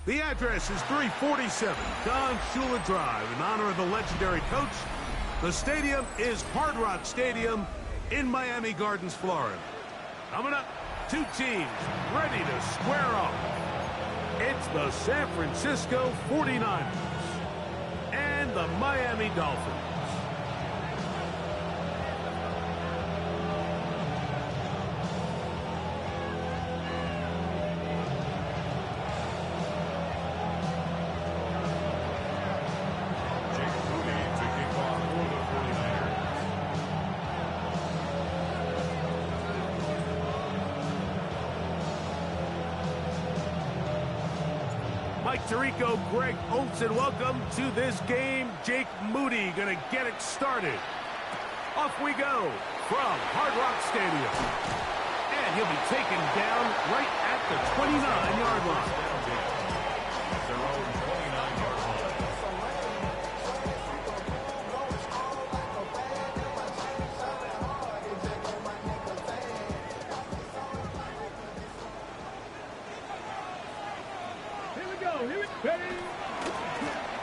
The address is 347 Don Shula Drive in honor of the legendary coach. The stadium is Hard Rock Stadium in Miami Gardens, Florida. Coming up, two teams ready to square off. It's the San Francisco 49ers and the Miami Dolphins. Mike Tirico, Greg Olson, welcome to this game. Jake Moody going to get it started. Off we go from Hard Rock Stadium. And he'll be taken down right at the 29-yard line.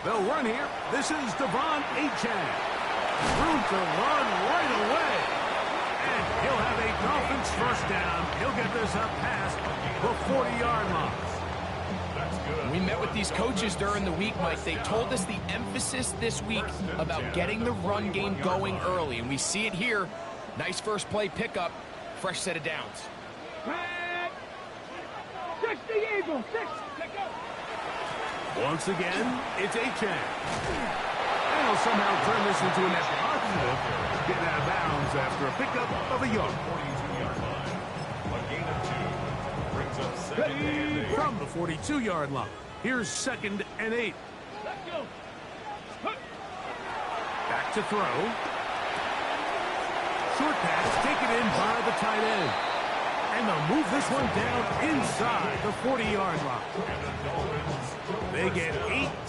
They'll run here. This is Devon Achane. Room to run right away. And he'll have a Dolphins first down. He'll get this up past the 40-yard line. That's good. We met with these coaches during the week, Mike. They told us the emphasis this week about getting the run game going early. And we see it here. Nice first play pickup. Fresh set of downs. 60 Eagles. 6. Once again, it's Achane. And he'll somehow turn this into a net positive. Get out of bounds after a pickup of a yard. 42-yard line. A gain of 2. Brings up second and 8. From the 42-yard line. Here's 2nd and 8. Back to throw. Short pass taken in by the tight end. And they'll move this one down inside the 40-yard line. They get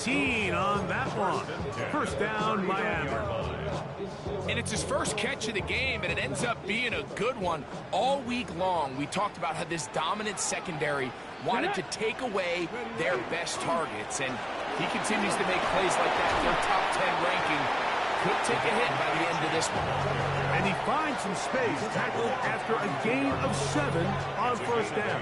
18 on that one. First down, Miami. And it's his first catch of the game, and it ends up being a good one. All week long, we talked about how this dominant secondary wanted to take away their best targets, and he continues to make plays like that. Their top 10 ranking could take a hit by the end of this one. And he finds some space, tackled after a gain of 7 on first down.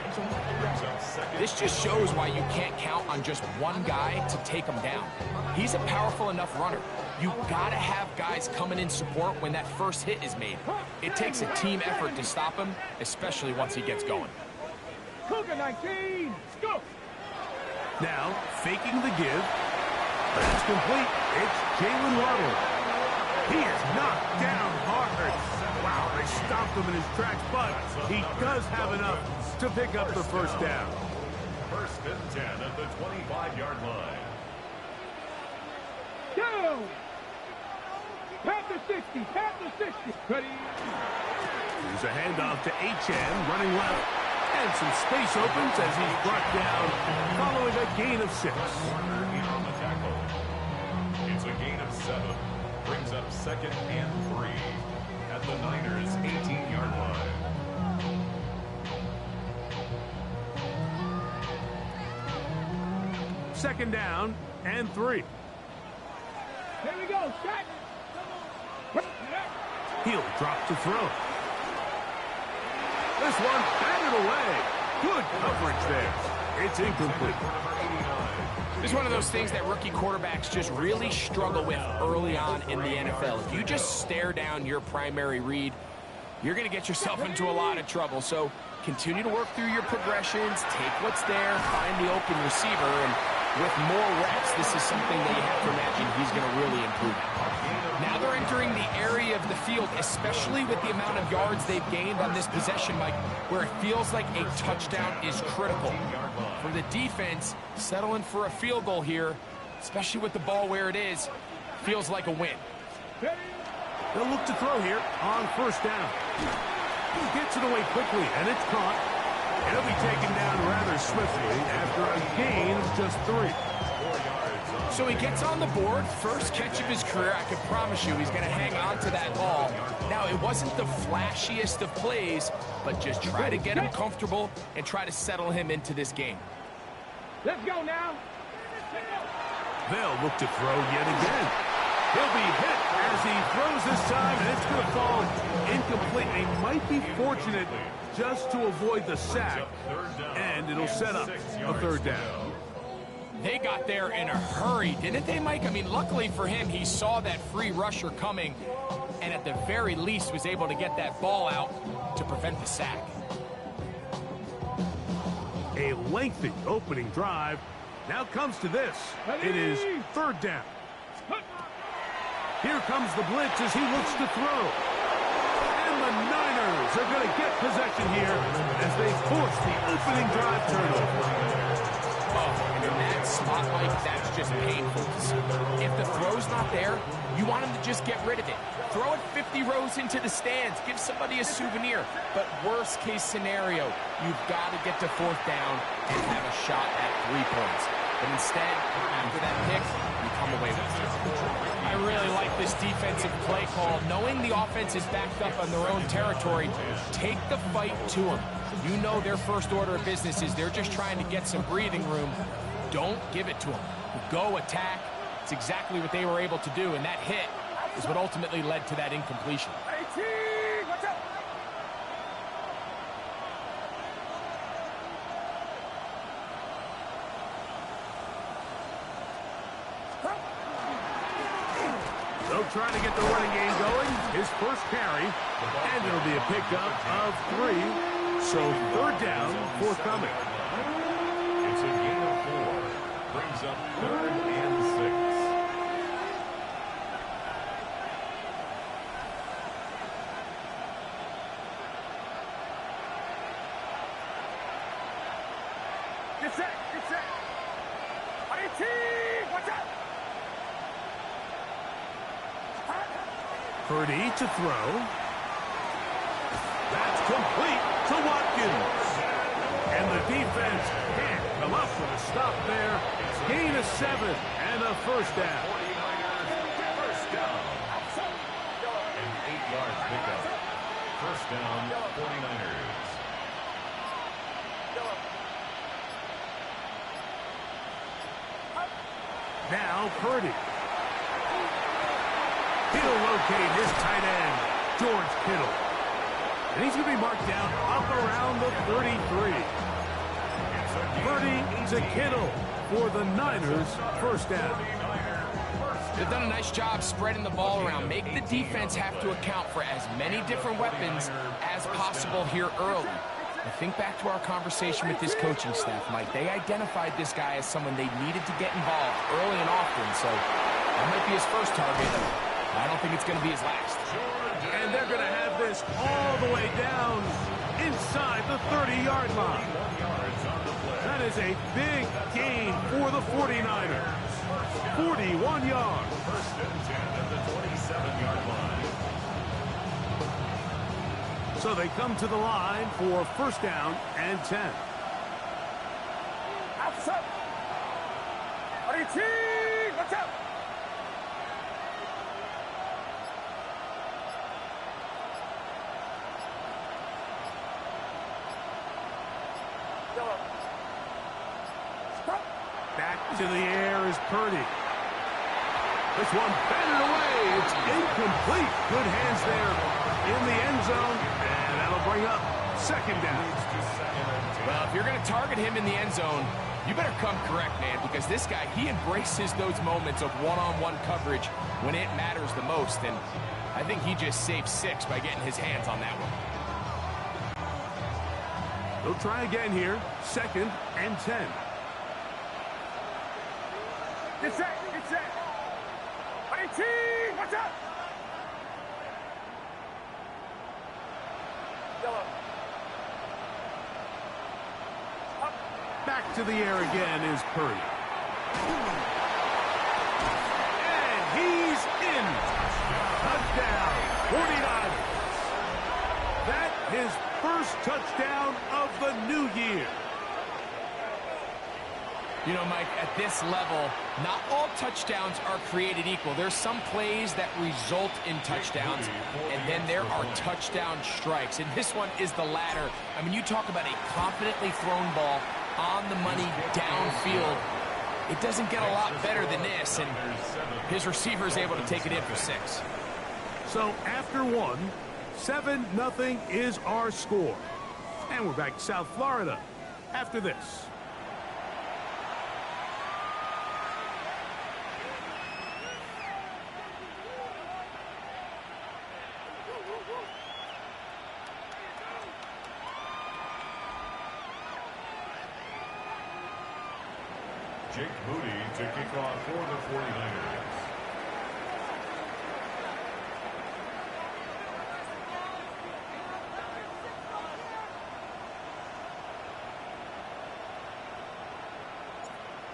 This just shows why you can't count on just one guy to take him down. He's a powerful enough runner. You gotta have guys coming in support when that first hit is made. It takes a team effort to stop him, especially once he gets going. Cougar 19, go! Now, faking the give. That's complete. It's Jalen Waddle. He is knocked down hard. Wow, they stopped him in his tracks, but he does have enough to pick up the first down. First and 10 at the 25-yard line. Go! Panther 60, Panther 60. Ready? Here's a handoff to Achane, running left. And some space opens as he's brought down following a gain of 6. On the tackle. It's a gain of 7. Brings up 2nd and 3 at the Niners' 18-yard line. Second down and 3. Here we go, set. He'll drop to throw. This one batted away. Good coverage there. It's incomplete. This is one of those things that rookie quarterbacks just really struggle with early on in the NFL. If you just stare down your primary read, you're going to get yourself into a lot of trouble. So continue to work through your progressions, take what's there, find the open receiver, and with more reps, this is something that you have to imagine he's going to really improve. Now they're entering the area of the field, especially with the amount of yards they've gained on this possession, Mike, where it feels like a touchdown is critical. For the defense, settling for a field goal here, especially with the ball where it is, feels like a win. They'll look to throw here on first down. He gets it away quickly, and it's caught. It'll be taken down rather swiftly after a gain of just 3. So he gets on the board, first catch of his career. I can promise you he's going to hang on to that ball. Now, it wasn't the flashiest of plays, but just try to get him comfortable and try to settle him into this game. Let's go now. They'll look to throw yet again. He'll be hit as he throws this time, and it's going to fall incomplete. He might be fortunate just to avoid the sack, and it'll set up a third down. They got there in a hurry, didn't they, Mike? I mean, luckily for him, he saw that free rusher coming, and at the very least was able to get that ball out to prevent the sack. A lengthy opening drive. Now comes to this. It is third down. Here comes the blitz as he looks to throw. And the Niners are going to get possession here as they force the opening drive turnover. Oh, and in that spot, Mike, that's just painful to see. If the throw's not there, you want him to just get rid of it. Throw it 50 rows into the stands. Give somebody a souvenir. But worst case scenario, you've got to get to fourth down and have a shot at 3 points. But instead, after that pick, you come away with it. I really like this defensive play call. Knowing the offense is backed up on their own territory, take the fight to them. You know their first order of business is they're just trying to get some breathing room. Don't give it to them. Go attack. It's exactly what they were able to do, and that hit is what ultimately led to that incompletion. Watch out. They'll try to get the running game going. His first carry, and it'll be a pickup of 3. So third down forthcoming. It's a gain of 4. Brings up 3rd and 6. Get set. Watch out. Purdy to throw. That's complete to Watkins. And the defense can't come up with a stop there. Gain of 7 and a first down. 49ers, first down. An 8-yard pickup. First down, 49ers. Now Purdy. He'll locate his tight end, George Kittle. And he's going to be marked down up around the 33. Purdy to Kittle for the Niners first down. They've done a nice job spreading the ball around. Make the defense have to account for as many different weapons as possible here early. I think back to our conversation with this coaching staff, Mike. They identified this guy as someone they needed to get involved early and often, so that might be his first target. I don't think it's going to be his last. And they're going to have this all the way down inside the 30-yard line. That is a big gain for the 49ers. 41 yards. First and 10 at the 27-yard line. So they come to the line for first down and 10. Outside. Watch out. Back to the air is Purdy. This one batted away. It's incomplete. Good hands there in the end zone. And that'll bring up second down. Well, if you're going to target him in the end zone, you better come correct, man, because this guy, he embraces those moments of one-on-one coverage when it matters the most. And I think he just saved 6 by getting his hands on that one. They'll try again here. Second and 10. Get set. Watch out. Back to the air again is Purdy. And he's in. Touchdown, 49ers. That his first touchdown of the new year. You know, Mike, at this level, not all touchdowns are created equal. There's some plays that result in touchdowns, and then there are touchdown strikes. And this one is the latter. I mean, you talk about a confidently thrown ball on the money downfield. It doesn't get a lot better than this, and his receiver is able to take it in for 6. So after one, 7-0 is our score. And we're back to South Florida after this. Jake Moody to kick off for the 49ers.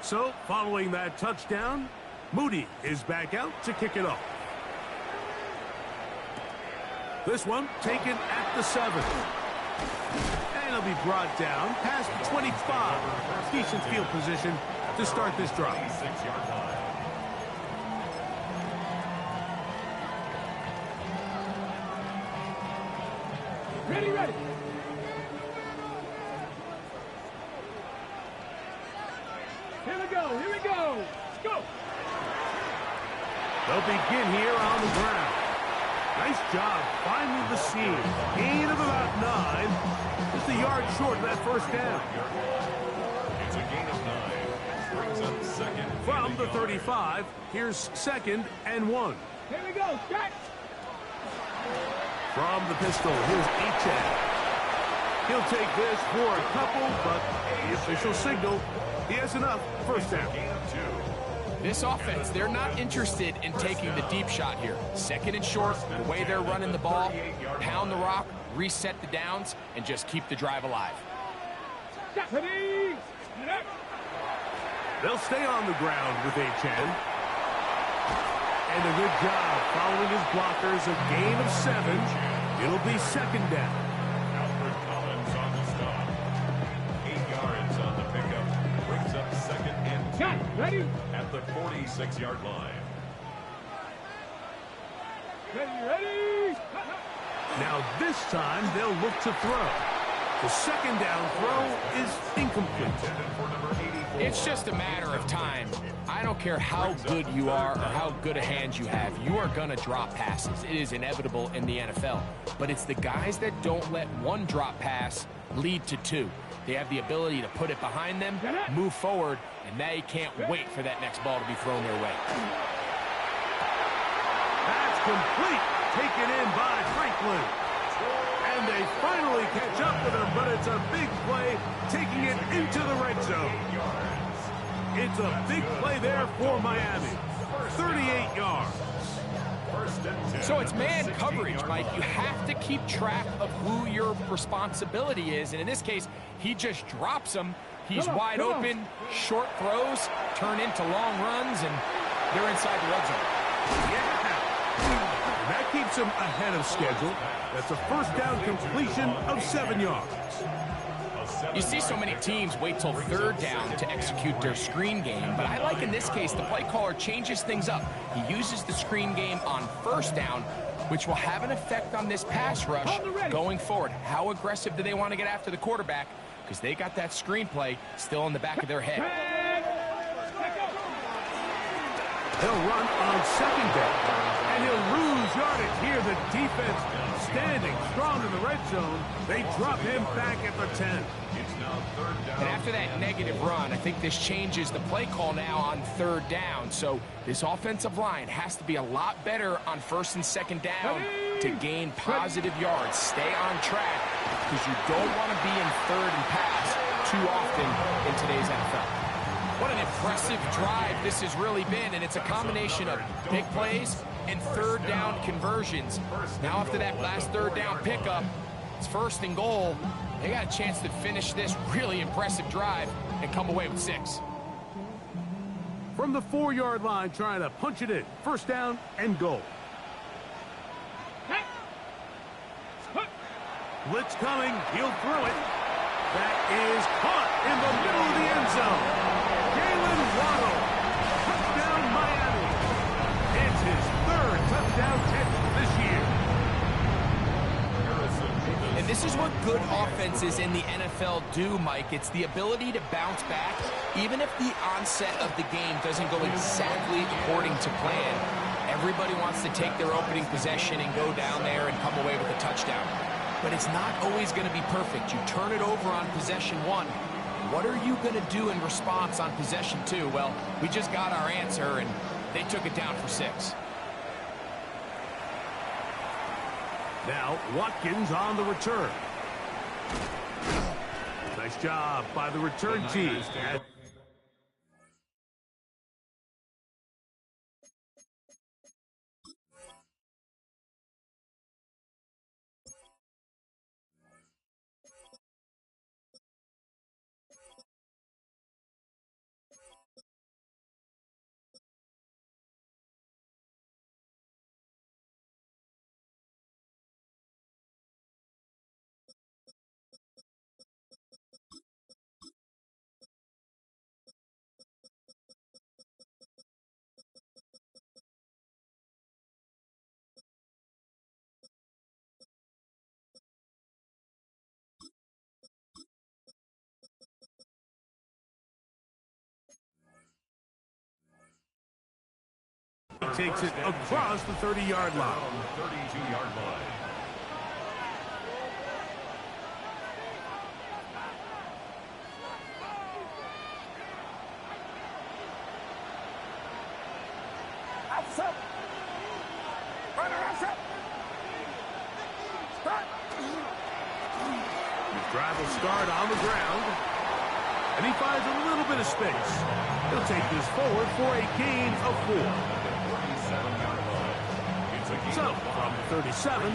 So, following that touchdown, Moody is back out to kick it off. This one taken at the 7. And it'll be brought down past the 25. Decent field position to start this drive. 6-yard line. Ready, ready. Here we go, here we go. Let's go. They'll begin here on the ground. Nice job finding the seam. Gain of about 9. Just a yard short of that first down. It's a gain of 9. Brings up second. From the 35, here's 2nd and 1. Here we go, stretch. From the pistol, here's Achad. He'll take this for a couple, but the official signal, he has enough. First down. Gain of 2. This offense, they're not interested in taking the deep shot here. 2nd and short, the way they're running the ball, pound the rock, reset the downs, and just keep the drive alive. Ready. They'll stay on the ground with Achad. And a good job following his blockers. A gain of 7. It'll be 2nd down. Alfred Collins on the stop. 8 yards on the pickup. Brings up 2nd and 2. Got it. Ready. At the 46-yard line. Ready. Now this time they'll look to throw. The 2nd down throw is incomplete. For number 84. It's just a matter of time. I don't care how good you are or how good a hand you have. You are going to drop passes. It is inevitable in the NFL. But it's the guys that don't let one drop pass lead to 2. They have the ability to put it behind them, move forward, and they can't wait for that next ball to be thrown their way. That's complete. Taken in by Franklin. And they finally catch up with him, but it's a big play, taking it into the red zone. It's a big play there for Miami. 38 yards. So it's man coverage, Mike. You have to keep track of who your responsibility is. And in this case, he just drops them. He's wide open. Short throws turn into long runs, and they're inside the red zone. Yeah. That keeps him ahead of schedule. That's a first down completion of 7 yards. You see so many teams wait till 3rd down to execute their screen game, but I like in this case the play caller changes things up. He uses the screen game on 1st down, which will have an effect on this pass rush going forward. How aggressive do they want to get after the quarterback? Because they got that screen play still in the back of their head. He'll run on 2nd down, and he'll lose yardage here. The defense standing strong in the red zone. They drop him back at the 10. And after that negative run, I think this changes the play call now on 3rd down. So this offensive line has to be a lot better on 1st and 2nd down to gain positive yards. Stay on track because you don't want to be in 3rd and pass too often in today's NFL. What an impressive drive this has really been, and it's a combination of big plays and 3rd down conversions. Now after that last 3rd down pickup, it's 1st and goal. They got a chance to finish this really impressive drive and come away with 6. From the 4-yard line, trying to punch it in. 1st down and goal. Blitz coming. He'll throw it. That is caught in the middle of the end zone. Jalen Waddle. Touchdown, Miami. It's his 3rd touchdown catch this year. And And this is what good offenses in the NFL do, Mike. It's the ability to bounce back, even if the onset of the game doesn't go exactly according to plan. Everybody wants to take their opening possession and go down there and come away with a touchdown. But it's not always going to be perfect. You turn it over on possession 1. What are you going to do in response on possession 2? Well, we just got our answer, and they took it down for 6. Now, Watkins on the return. Nice job by the return team. He takes it across the 30-yard line. 32-yard line. His drive will start on the ground, and he finds a little bit of space. He'll take this forward for a gain of 4. So, from 37,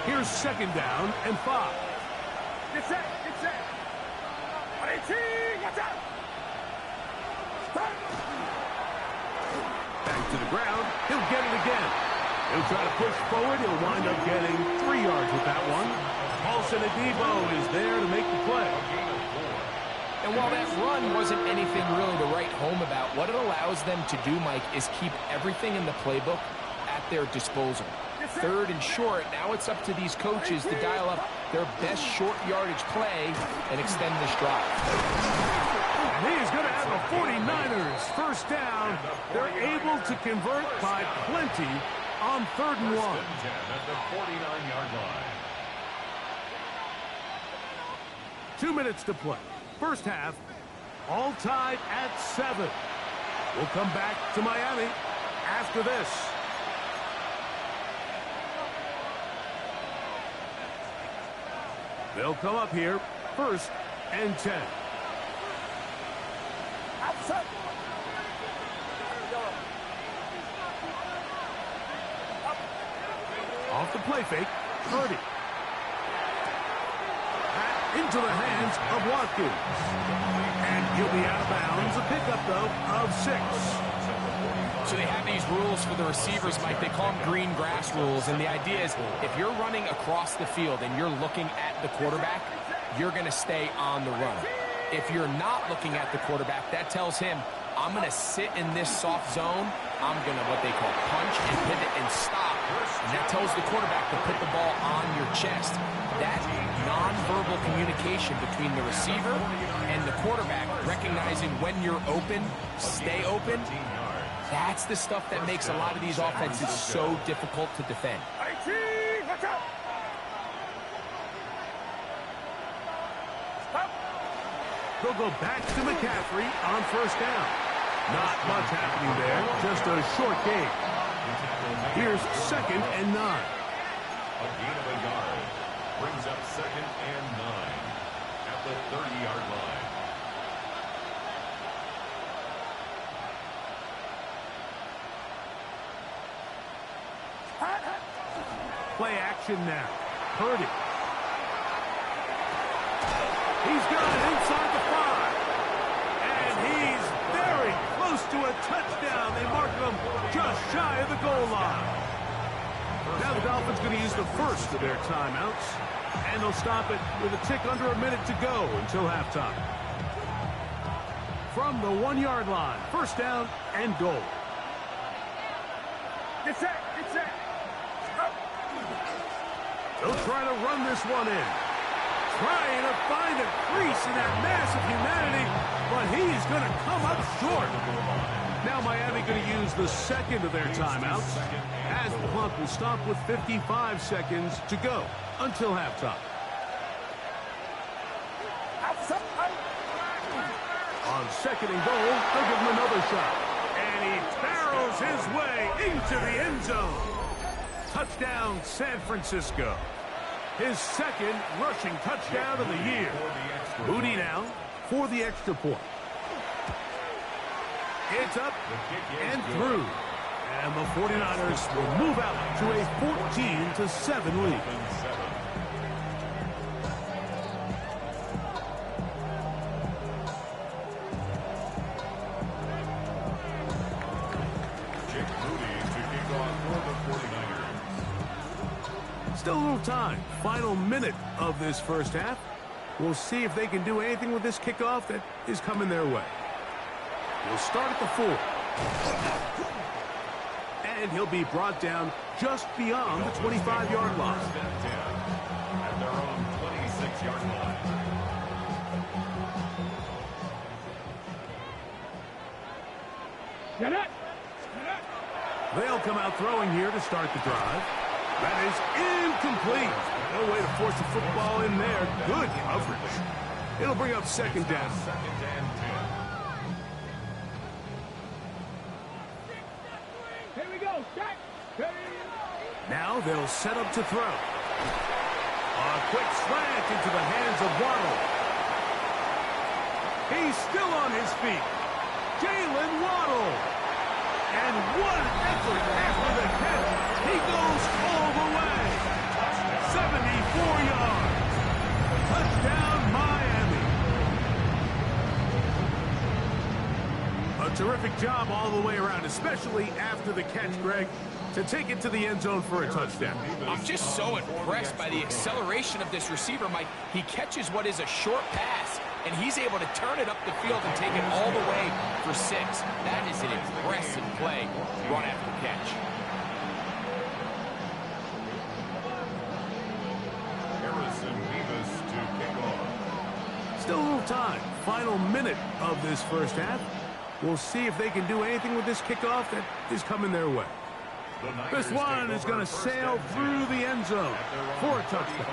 here's second down and 5. Get set, get set. 18, watch out. Back to the ground, he'll get it again. He'll try to push forward, he'll wind up getting 3 yards with that one. Paulson Adebo is there to make the play. And while that run wasn't anything really to write home about, what it allows them to do, Mike, is keep everything in the playbook at their disposal. 3rd and short, now it's up to these coaches to dial up their best short yardage play and extend this drive. And he's going to have the 49ers first down. They're able to convert by plenty on 3rd and 1. At the 49-yard line. 2 minutes to play. First half, all tied at 7. We'll come back to Miami after this. They'll come up here, 1st and 10. Off the play fake, Purdy. Into the hands of Watkins. And he'll be out of bounds. A pickup, though, of 6. So they have these rules for the receivers, Mike. They call them green grass rules. And the idea is if you're running across the field and you're looking at the quarterback, you're going to stay on the run. If you're not looking at the quarterback, that tells him, I'm going to sit in this soft zone. I'm going to, what they call, punch and pivot and stop. And that tells the quarterback to put the ball on your chest. That nonverbal communication between the receiver and the quarterback, recognizing when you're open, stay open, that's the stuff that makes a lot of these offenses so difficult to defend. 18, watch out. They'll go back to McCaffrey on 1st down. Not much happening there, just a short gain. Here's 2nd and 9. A gain of a yard. Brings up 2nd and 9 at the 30-yard line. Play action now. Purdy. He's got it inside the 5. And he's very close to a touchdown. They mark him just shy of the goal line. Now the Dolphins going to use the first of their timeouts. And they'll stop it with a tick under a minute to go until halftime. From the 1-yard line, 1st down and goal. Get set, get set. They'll try to run this one in. trying to find a crease in that mass of humanity, but he's going to come up short. Now Miami going to use the second of their timeouts, as the clock will stop with 55 seconds to go until halftime. On second and goal, they'll give him another shot. And he barrels his way into the end zone. Touchdown, San Francisco. His second rushing touchdown of the year. Moody now for the extra point. It's up and through. And the 49ers will move out to a 14-7 lead. Still a little time. Final minute of this first half. We'll see if they can do anything with this kickoff that is coming their way. We'll start at the 4. And he'll be brought down just beyond the 25-yard line. At their own 26-yard line. Get it! They'll come out throwing here to start the drive. That is incomplete. No way to force the football in there. Good coverage. It'll bring up second down. Second and 10. Here we go. Jack. Now they'll set up to throw. A quick slant into the hands of Waddle. He's still on his feet. Jalen Waddle. And what an effort after the catch. He goes all the way. 74 yards. Touchdown, Miami. A terrific job all the way around, especially after the catch, Greg, to take it to the end zone for a touchdown. I'm just so impressed by the acceleration of this receiver, Mike. He catches what is a short pass, and he's able to turn it up the field and take it all the way for 6. That is an impressive play, run after catch. Still a little time. Final minute of this first half. We'll see if they can do anything with this kickoff that is coming their way. This one is going to sail through the end zone for a touchdown.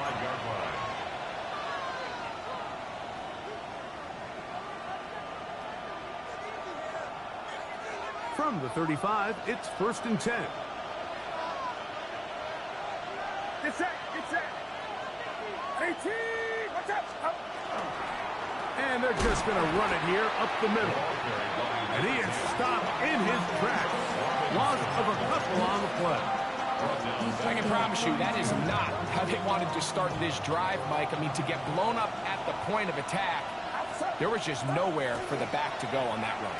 From the 35, it's 1st and 10. Get set. 18. Watch out. And they're just going to run it here up the middle. And he is stopped in his tracks. Loss of a couple on the play. I can promise you that is not how they wanted to start this drive, Mike. I mean, to get blown up at the point of attack, there was just nowhere for the back to go on that run.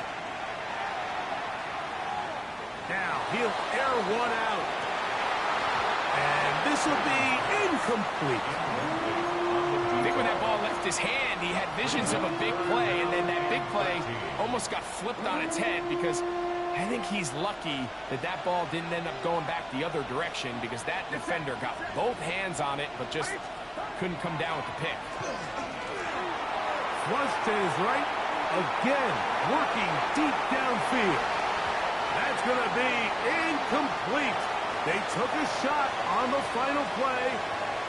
Now he'll air one out. And this will be incomplete. I think when that ball left his hand, he had visions of a big play, and then that big play almost got flipped on its head because I think he's lucky that that ball didn't end up going back the other direction because that defender got both hands on it but just couldn't come down with the pick. Flush to his right. Again, working deep downfield. That's going to be incomplete. They took a shot on the final play.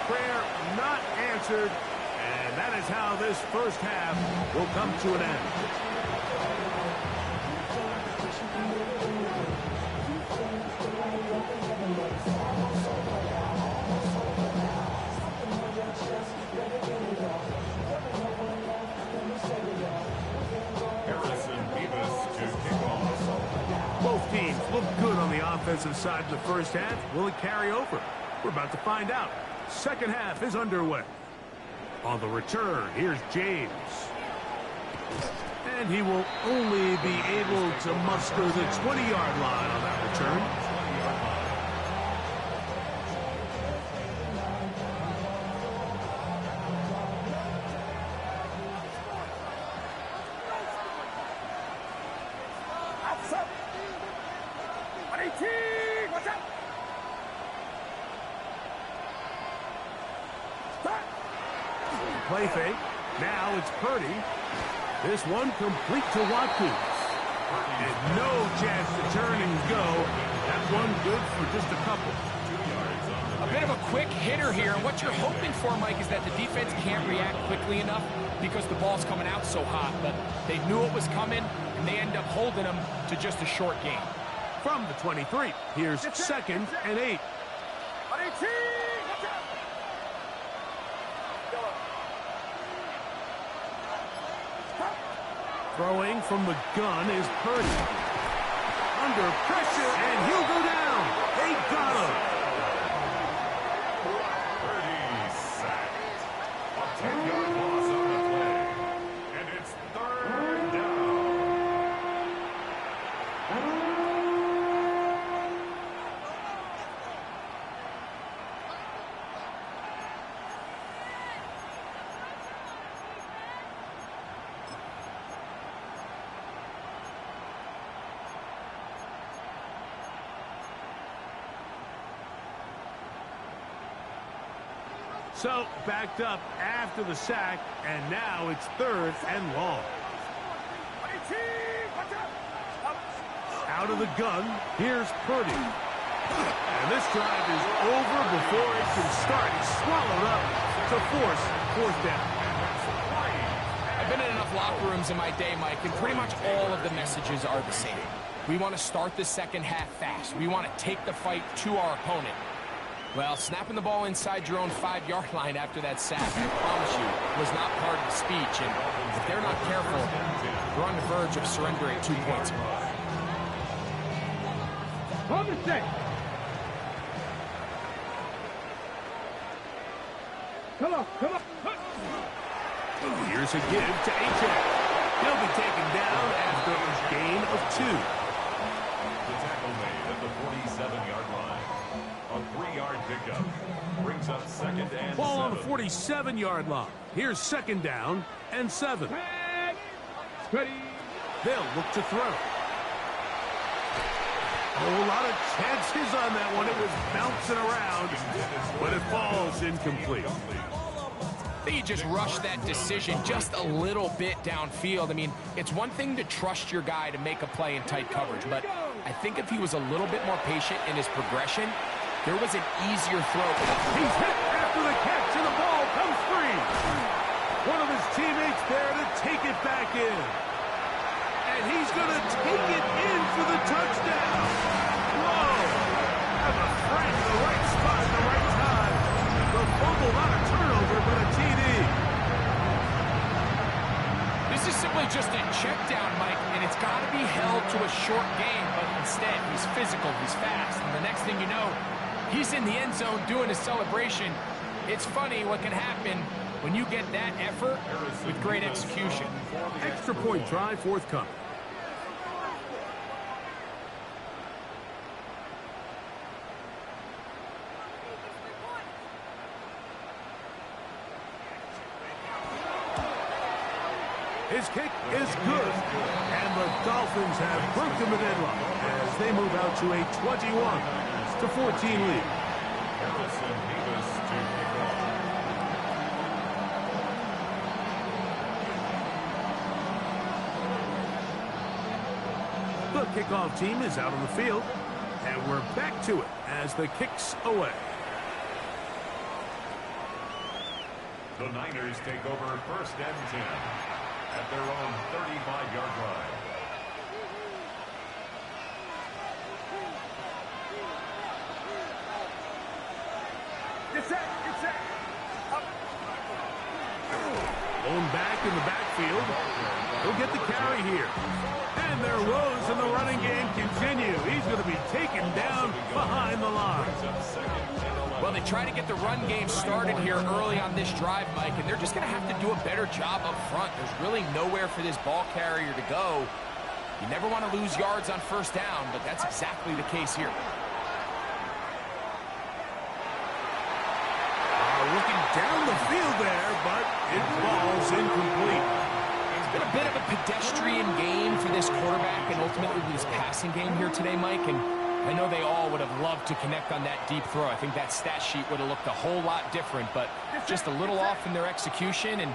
Prayer not answered. And that is how this first half will come to an end. Both teams look good on the offensive side of the first half. Will it carry over? We're about to find out. Second half is underway. On the return, here's James. And he will only be able to muster the 20-yard line on that return. play fake. Now it's Purdy. This one complete to Watkins. And no chance to turn and go. That one good for just a couple. A bit of a quick hitter here. What you're hoping for, Mike, is that the defense can't react quickly enough because the ball's coming out so hot. But they knew it was coming, and they end up holding them to just a short game. From the 23, here's 2nd and 8. Throwing from the gun is Purdy. Under pressure, and he'll go down. They got him. Purdy sacked. A 10-yard loss on the play. And it's 3rd down. So, backed up after the sack, and now it's 3rd and long. Out of the gun, here's Purdy. And this drive is over before it can start. He's swallowed up to force 4th down. I've been in enough locker rooms in my day, Mike, and pretty much all of the messages are the same. We want to start the second half fast. We want to take the fight to our opponent. Well, snapping the ball inside your own 5-yard line after that sack, I promise you, was not part of the speech. And if they're not careful, they're on the verge of surrendering 2 points. Hold the set. Come on, come on. Here's a give to H.A. He'll be taken down after a gain of 2. The tackle made at the 47-yard line. A 3-yard pickup brings up 2nd and Ball on the 7. 47-yard line. Here's 2nd down and 7. Ready. They'll look to throw. A whole lot of chances on that one. It was bouncing around, but it falls incomplete. I think he just rushed that decision just a little bit downfield. I mean, it's one thing to trust your guy to make a play in tight coverage, but I think if he was a little bit more patient in his progression, there was an easier throw. He's hit after the catch, and the ball comes free. One of his teammates there to take it back in. And he's going to take it in for the touchdown. Whoa! Have a friend in the right spot at the right time. The fumble, not a turnover, but a TD. This is simply just a check down, Mike, and it's got to be held to a short game, but instead, he's physical, he's fast, and the next thing you know, he's in the end zone doing a celebration. It's funny what can happen when you get that effort with great execution. Extra point try forthcoming. His kick is good, and the Dolphins have broken the deadlock as they move out to a 21-14 lead. Harrison Davis to kick off. The kickoff team is out on the field, and we're back to it as the kick's away. The Niners take over 1st and 10 at their own 35-yard line. Get set, get set. Going back in the backfield. He'll get the carry here. And their woes in the running game continue. He's going to be taken down behind the line. Well, they try to get the run game started here early on this drive, Mike, and they're just going to have to do a better job up front. There's really nowhere for this ball carrier to go. You never want to lose yards on 1st down, but that's exactly the case here. Looking down the field there, but it falls incomplete. It's been a bit of a pedestrian game for this quarterback and ultimately this passing game here today, Mike, and I know they all would have loved to connect on that deep throw. I think that stat sheet would have looked a whole lot different, but just a little off in their execution and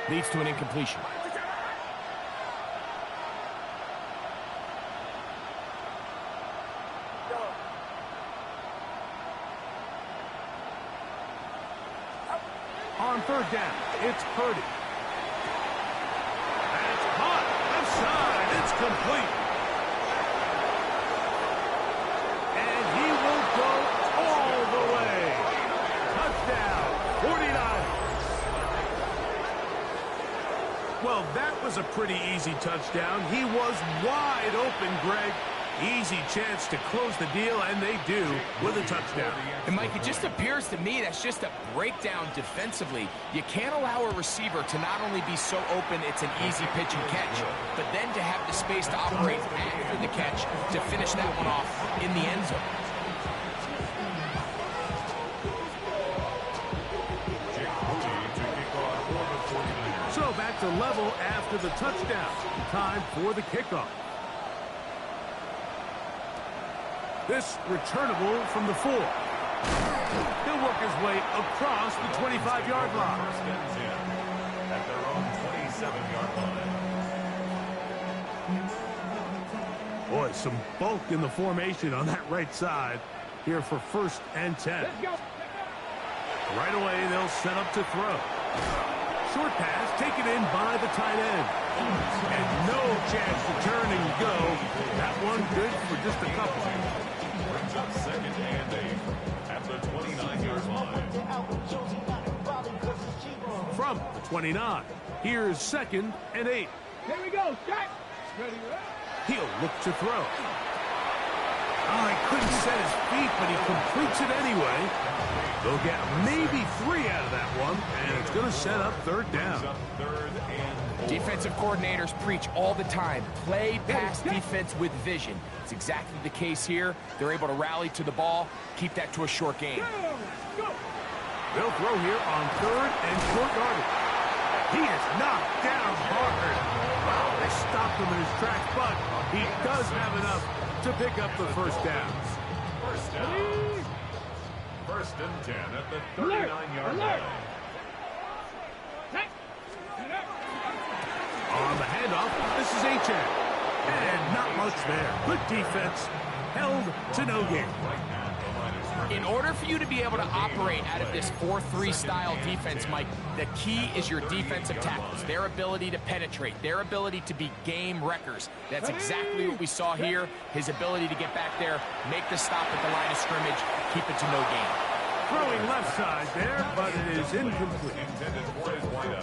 leads to an incompletion. On third down, it's Purdy. That's caught. Left side. It's complete. And he will go all the way. Touchdown, 49ers. Well, that was a pretty easy touchdown. He was wide open, Greg. Easy chance to close the deal, and they do with a touchdown. And, Mike, it just appears to me that's just a breakdown defensively. You can't allow a receiver to not only be so open it's an easy pitch and catch, but then to have the space to operate after the catch to finish that one off in the end zone. So back to level after the touchdown. Time for the kickoff. This returnable from the 4. He'll work his way across the 25-yard line. At their own 27-yard line. Boy, some bulk in the formation on that right side here for 1st and 10. Right away, they'll set up to throw. Short pass taken in by the tight end. And no chance to turn and go. That one good for just a couple. Brings up 2nd and 8 at the 29-yard line. From the 29, here's 2nd and 8. Here we go. Jack. Ready. He'll look to throw. Oh, he couldn't set his feet, but he completes it anyway. They'll get maybe 3 out of that one, and it's going to set up 3rd down. Defensive coordinators preach all the time, play pass defense with vision. It's exactly the case here. They're able to rally to the ball, keep that to a short game. They'll throw here on 3rd and short yardage. He is knocked down hard. Wow, they stopped him in his tracks, but he does have enough to pick up the 1st down. 1st down. 1st and 10 at the 39-yard line. On the handoff, this is H.A. And not much there. Good defense. Held to no gain. In order for you to be able to operate out of this 4-3 style defense, Mike, the key is your defensive tackles, their ability to penetrate, their ability to be game wreckers. That's exactly what we saw here. His ability to get back there, make the stop at the line of scrimmage, keep it to no gain. Throwing left side there, but it is incomplete.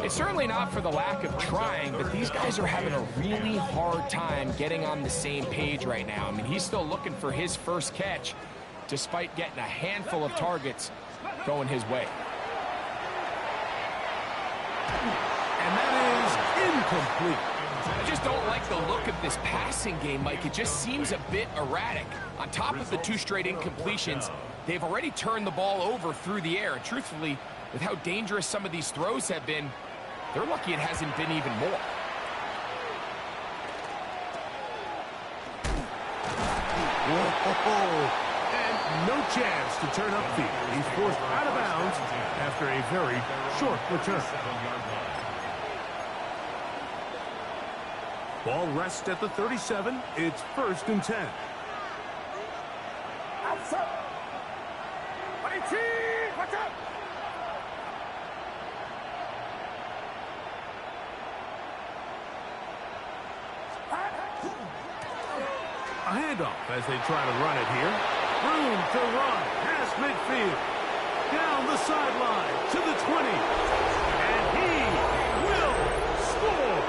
It's certainly not for the lack of trying, but these guys are having a really hard time getting on the same page right now. I mean, he's still looking for his first catch, despite getting a handful of targets going his way. And that is incomplete. I just don't like the look of this passing game, Mike. It just seems a bit erratic. On top of the 2 straight incompletions, they've already turned the ball over through the air. And truthfully, with how dangerous some of these throws have been, they're lucky it hasn't been even more. Whoa. And no chance to turn upfield. He's forced out of bounds after a very short return. Ball rests at the 37. It's 1st and 10. Outside. Watch out. A handoff as they try to run it here. Room to run past midfield. Down the sideline to the 20. And he will score.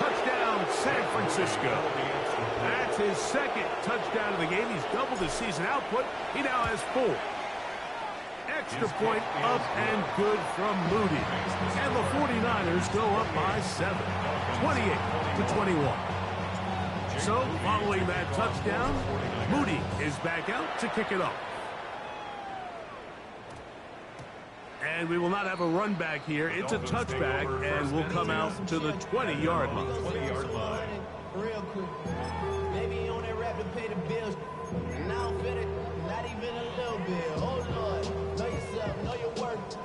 Touchdown, San Francisco. That's his 2nd touchdown of the game. He's doubled his season output. He now has 4. Extra point up and good from Moody. And the 49ers go up by 7. 28-21. So, following that touchdown, Moody is back out to kick it off. And we will not have a run back here. It's a touchback, and we'll come out to the 20-yard line. 20-yard line. Real quick. Maybe you only rap to pay the bills. And I don't fit it, not even a little bit. Oh, Lord. Know yourself, know your worth.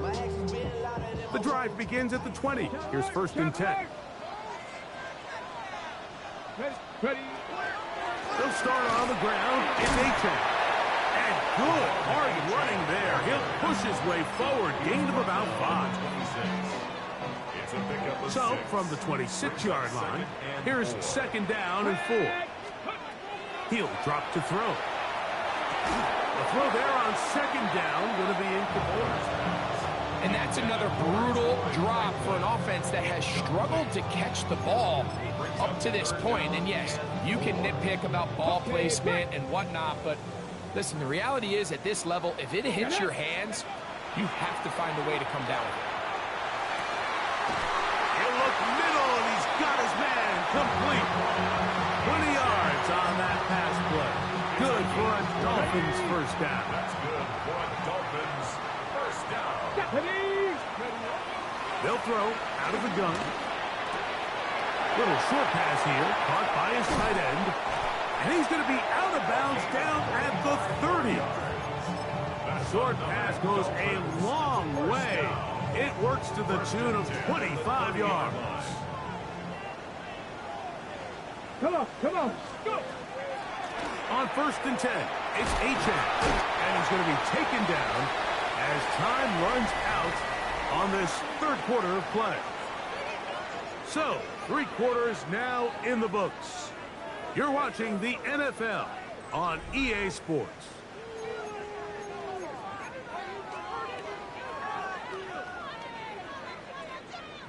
My actions being louder than The drive begins at the 20. Here's first and 10. Ready. They'll start on the ground. It's A-Chain. And good, hard running there. He'll push his way forward. Gain of about 5. 26. It's a pickup of So, 6. from the 26-yard line, here's second down and 4. He'll drop to throw. The throw there on second down going to be incomplete. And that's another brutal drop for an offense that has struggled to catch the ball up to this point. And yes, you can nitpick about ball placement and whatnot, but listen, the reality is at this level, if it hits your hands, you have to find a way to come down with it. He'll look middle, and he's got his man complete. 20 yards on that pass play. Good for a Dolphins first down. That's good for a Dolphins first down. They'll throw out of the gun. Little short pass here, caught by his tight end. And he's going to be out of bounds down at the 30. Short pass goes a long way. It works to the tune of 25 yards. Come on. Go. On first and 10, it's A-Chain. And he's going to be taken down as time runs out on this third quarter of play. So, 3 quarters now in the books. You're watching the NFL on EA Sports.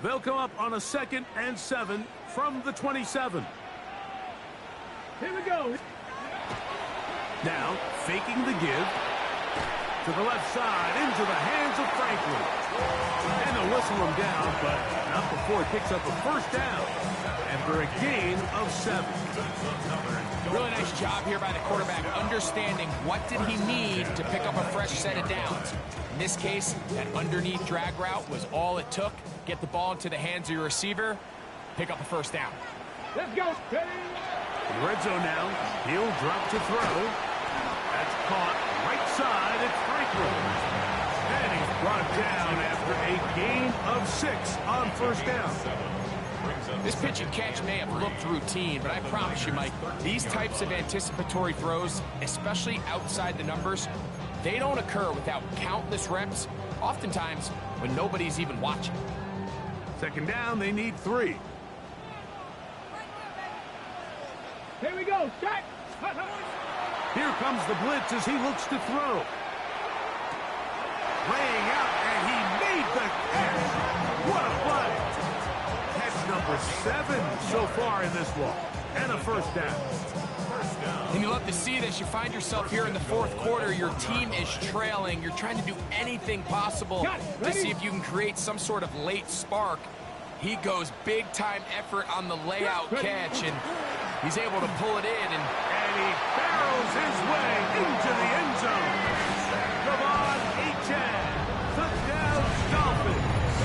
They'll come up on a 2nd and 7 from the 27. Here we go. Now, faking the give. To the left side, into the hands of Franklin. And they'll whistle him down, but not before he picks up a first down. And for a gain of 7. Really nice job here by the quarterback, understanding what did he need to pick up a fresh set of downs. In this case, that underneath drag route was all it took. Get the ball into the hands of your receiver, pick up a first down. Let's go. Ready. In red zone now, he'll drop to throw. That's caught right side at Franklin. And he's brought down after a gain of 6 on first down. This pitch and catch may have looked routine, but I promise you, Mike, these types of anticipatory throws, especially outside the numbers, they don't occur without countless reps, oftentimes when nobody's even watching. Second down, they need 3. Here we go. Shot. Here comes the blitz as he looks to throw. Laying out, and he made the catch. What a play. Catch number 7 so far in this one. And a first down. And you love to see this. You find yourself here in the fourth quarter. Your team is trailing. You're trying to do anything possible to see if you can create some sort of late spark. He goes big-time effort on the layout catch, and he's able to pull it in. And he barrels his way into the end zone. Come on, A-Chain. Touchdown, Dolphins.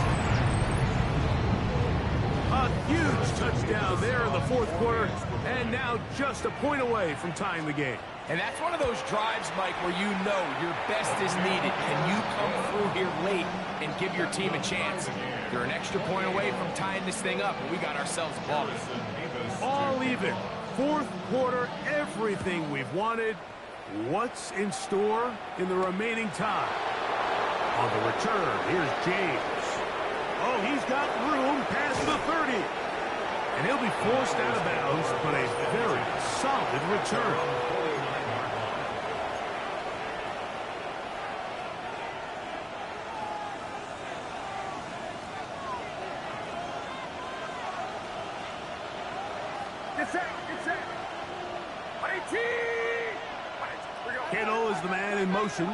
A huge touchdown there in the fourth quarter, and now just a point away from tying the game. And that's one of those drives, Mike, where you know your best is needed. Can you come through here late and give your team a chance? You're an extra point away from tying this thing up, and we got ourselves a ball. All even. Fourth quarter, everything we've wanted. What's in store in the remaining time? On the return, here's James. Oh, he's got room past the 30. And he'll be forced out of bounds, but a very solid return. Kittle is the man in motion.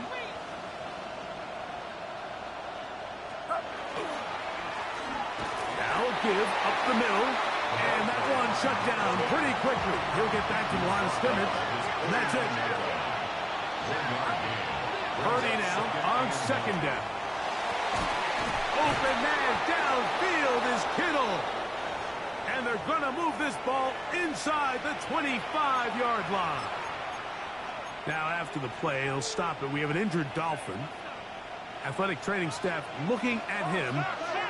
Now a give up the middle. And that one shut down pretty quickly. He'll get back to the line of scrimmage. And that's it. Purdy now on second down. open man downfield is Kittle. And they're going to move this ball inside the 25-yard line. Now, after the play, he'll stop it. We have an injured Dolphin. Athletic training staff looking at him,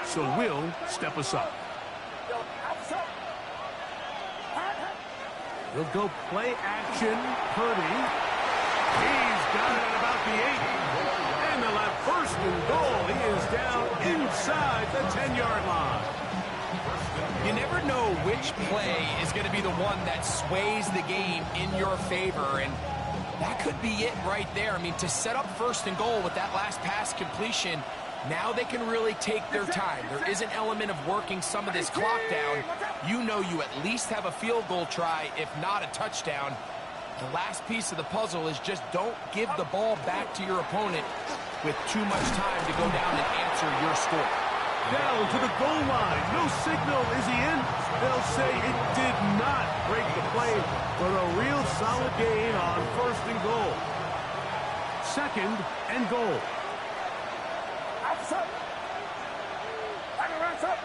so we'll step aside. He'll go play action. Purdy. He's got it at about the 8. And they'll have first and goal. He is down inside the 10-yard line. You never know which play is going to be the one that sways the game in your favor, and that could be it right there. I mean, to set up first and goal with that last pass completion, now they can really take their time. There is an element of working some of this clock down. You know you at least have a field goal try, if not a touchdown. The last piece of the puzzle is just don't give the ball back to your opponent with too much time to go down and answer your score. Down to the goal line. No signal. Is he in? They'll say it did not break the play, but a real solid gain on first and goal. Second and goal. Outside. Outside.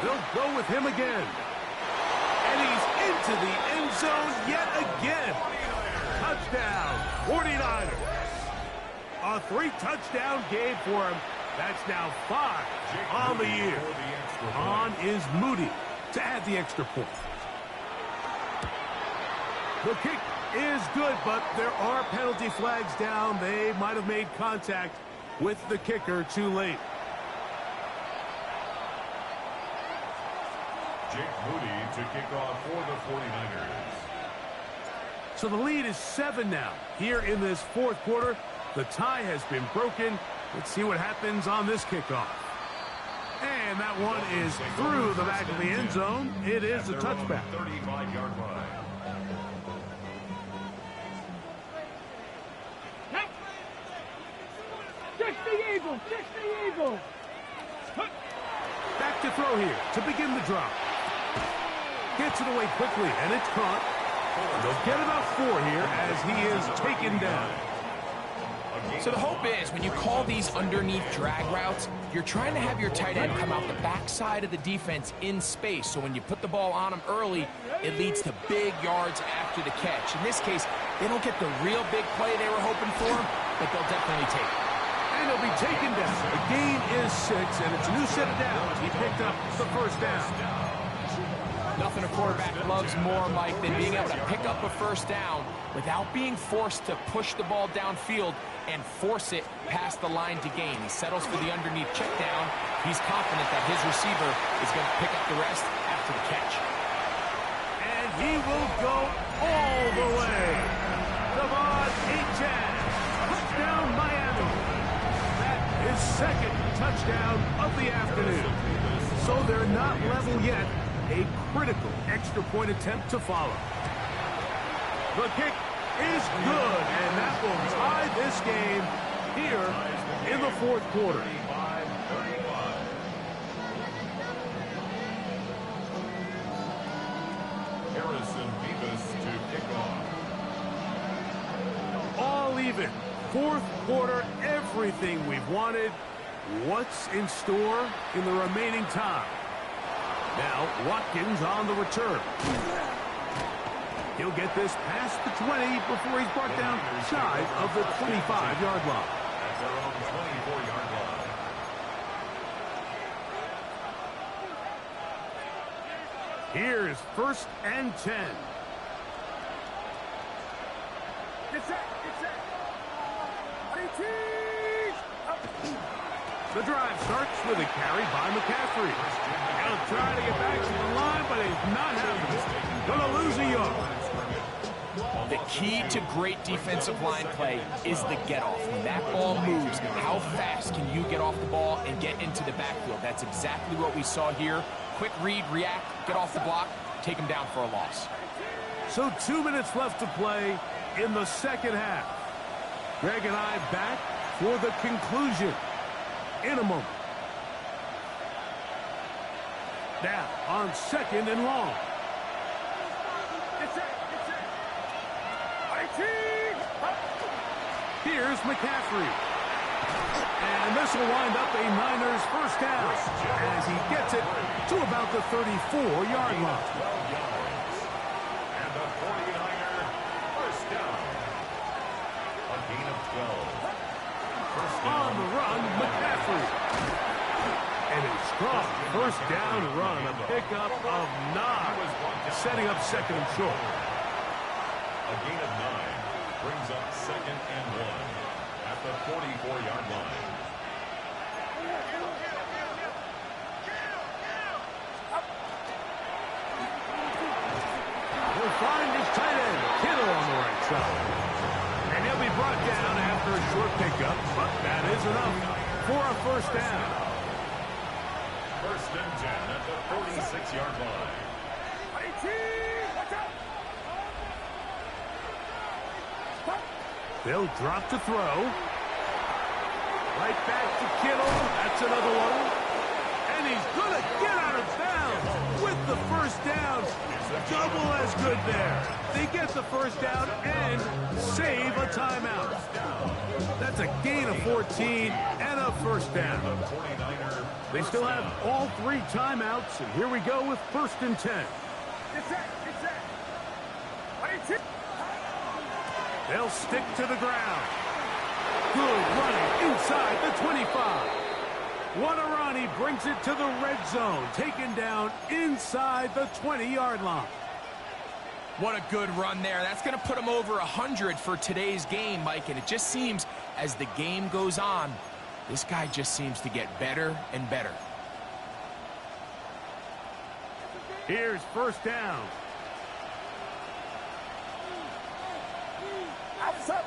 They'll go with him again. And he's into the end zone yet again. Touchdown, 49ers. A 3-touchdown game for him. That's now 5 on the year. On is Moody to add the extra point. The kick is good, but there are penalty flags down. They might have made contact with the kicker too late. Jake Moody to kick off for the 49ers. So the lead is 7 now. Here in this fourth quarter, the tie has been broken. Let's see what happens on this kickoff. And that one is through the back of the end zone. It is a touchback. 35-yard line. The Eagles. Back to throw here to begin the drop. Gets it away quickly, and it's caught. They'll get about 4 here as he is taken down. So the hope is when you call these underneath drag routes, you're trying to have your tight end come out the backside of the defense in space. So when you put the ball on him early, it leads to big yards after the catch. In this case, they don't get the real big play they were hoping for, but they'll definitely take it. And he'll be taken down. The gain is 6, and it's a new set of downs. He picked up the first down. Nothing a quarterback loves more, Mike, than being able to pick up a first down without being forced to push the ball downfield and force it past the line to gain. He settles for the underneath check down. He's confident that his receiver is going to pick up the rest after the catch. And he will go all the way. Devon Achane. Touchdown, Miami. That is second touchdown of the afternoon. So they're not level yet. A critical extra point attempt to follow. The kick is good, and that will tie this game here in the fourth quarter. Harrison Beavis to kick off. All even. Fourth quarter, everything we've wanted. What's in store in the remaining time? Now, Watkins on the return. He'll get this past the 20 before he's brought down shy of the 25-yard line. At their own 24-yard line. Here's first and 10. Get set. The drive starts with a carry by McCaffrey. He'll try to get back to the line, but he's not having it. Gonna lose a yard. The key to great defensive line play is the get-off. When that ball moves, how fast can you get off the ball and get into the backfield? That's exactly what we saw here. Quick read, react, get off the block, take him down for a loss. So 2 minutes left to play in the second half. Greg and I back for the conclusion in a moment. Now on 2nd and long. Get set. Fighting. Here's McCaffrey. And this will wind up a Niners first down as he gets it to about the 34-yard line. And the 49er first down. A gain of 12. First down. On the run, McCaffrey. And a strong first down run, a pickup of 9, setting up 2nd and short. A gain of 9 brings up 2nd and 1 at the 44-yard line. He'll find his tight end, Kittle, on the right side. And he'll be brought down after a short pickup, but that is enough for a first down. First and 10 at the 46-yard line. Fighting. Watch out. They'll drop to throw. Right back to Kittle. That's another one. And he's going to get out of bounds with the first down. Double as good there. They get the first down and save a timeout. That's a gain of 14 and a first down. They still have all 3 timeouts, and here we go with 1st and 10. Get set. Fighting. They'll stick to the ground. Good running inside the 25. Wanarani brings it to the red zone, taken down inside the 20-yard line. What a good run there. That's going to put him over 100 for today's game, Mike. And it just seems as the game goes on, this guy just seems to get better and better. Here's first down. Outside.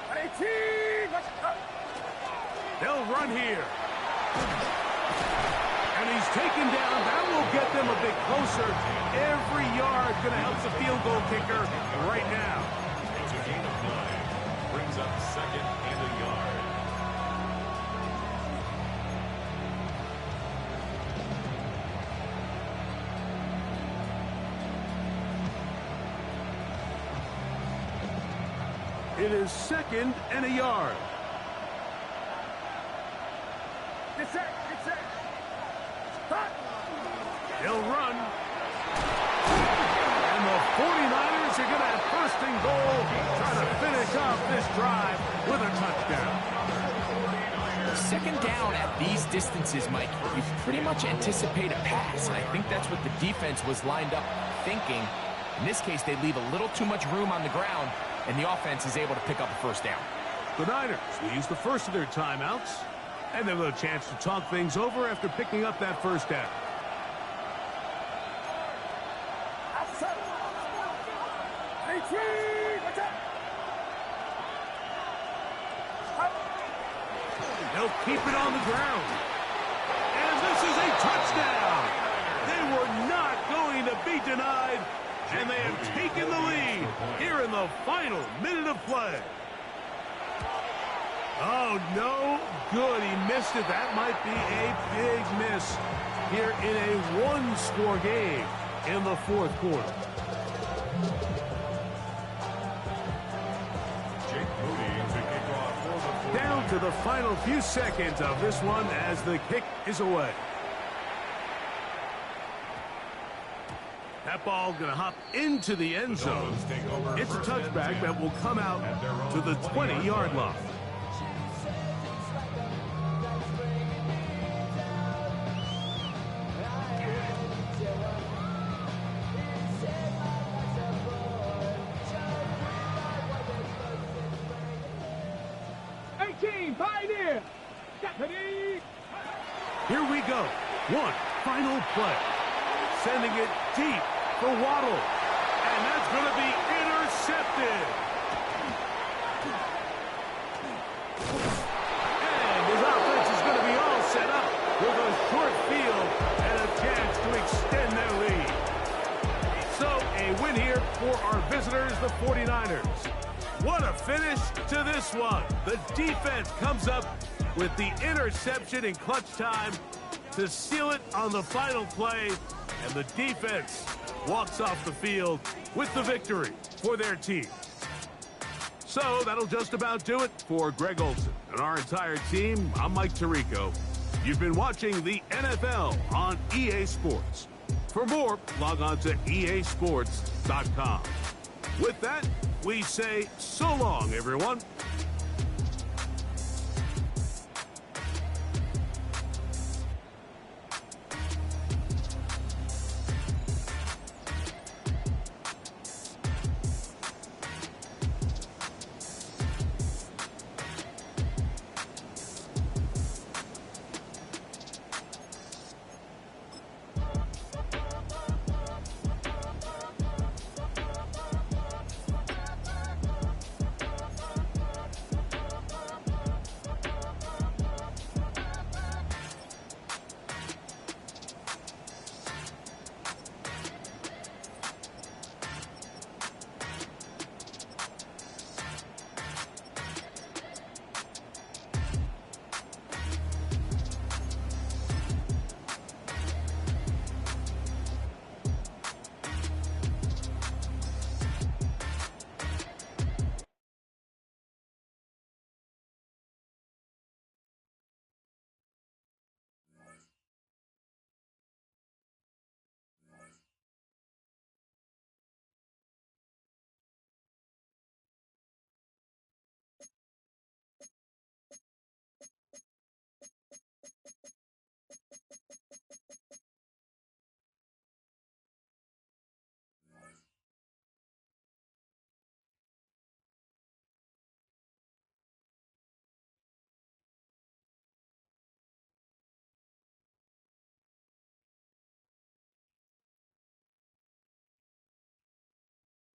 Fighting. Watch out. They'll run here. And he's taken down. That will get them a bit closer. Every yard going to help the field goal kicker right now. It's a gain of 9. Brings up 2nd and a yard. It is 2nd and a yard. Get set. Start. They'll run. And the 49ers are going to have 1st and goal, trying to finish off this drive with a touchdown. 2nd down at these distances, Mike, you pretty much anticipate a pass, and I think that's what the defense was lined up thinking. In this case, they leave a little too much room on the ground, and the offense is able to pick up a first down. The Niners will use the first of their timeouts, and they'll have a chance to talk things over after picking up that first down. Outside. Fighting. Watch out. They'll keep it on the ground. And this is a touchdown. They were not going to be denied, and they have taken the lead here in the final minute of play. Oh, no good. He missed it. That might be a big miss here in a one-score game in the 4th quarter. Down to the final few seconds of this one as the kick is away. That ball going to hop into the end zone. It's a touchback that will come out to the 20-yard line. Pioneer. Here we go. One final play. Sending it deep for Waddle. And that's going to be intercepted. And his offense is going to be all set up with a short field and a chance to extend their lead. So a win here for our visitors, the 49ers. What a finish to this one. The defense comes up with the interception in clutch time to seal it on the final play, and the defense walks off the field with the victory for their team. So that'll just about do it for Greg Olson and our entire team. I'm Mike Tirico. You've been watching the NFL on EA Sports. For more, log on to easports.com. With that, we say so long, everyone.